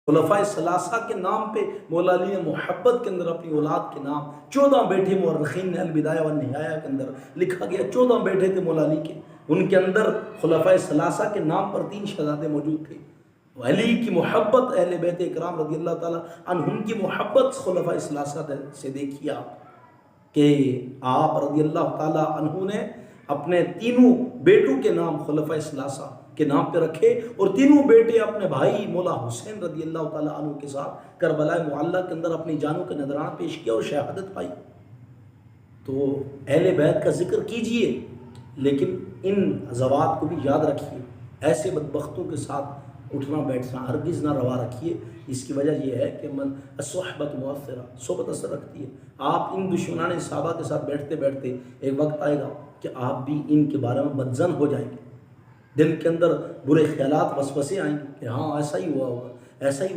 خلفائے ثلاثہ کے نام پہ مولا علی نے محبت کے اندر اپنی اولاد کے نام 14 بیٹے مورخین نے البدایہ والنہایہ کے اندر لکھا گیا 14 بیٹے تھے مولا علی کے، ان کے اندر خلفائے ثلاثہ کے نام پر 3 شہزادے موجود تھے۔ علی کی محبت اہل بیت اکرام رضی اللہ تعالیٰ عنہم کی محبت خلفائے ثلاثہ سے دیکھیے آپ کہ آپ رضی اللہ تعالیٰ عنہ نے اپنے تینوں بیٹوں کے نام خلفائے ثلاثہ کے نام پہ رکھے، اور تینوں بیٹے اپنے بھائی مولا حسین رضی اللہ تعالیٰ عنہ کے ساتھ کربلا معلیٰ کے اندر اپنی جانوں کا نذرانہ پیش کیا اور شہادت پائی۔ تو اہل بیت کا ذکر کیجئے لیکن ان زوات کو بھی یاد رکھیے، ایسے بدبختوں کے ساتھ اٹھنا بیٹھنا ہرگز نہ روا رکھیے، اس کی وجہ یہ ہے کہ الصحبۃ مؤثرہ، صحبت اثر رکھتی ہے۔ آپ ان دشمنان صحابہ کے ساتھ بیٹھتے بیٹھتے ایک وقت آئے گا کہ آپ بھی ان کے بارے میں بدظن ہو جائیں گے، دل کے اندر برے خیالات وسوسے آئیں گے کہ ہاں ایسا ہی ہوا ہوگا، ایسا ہی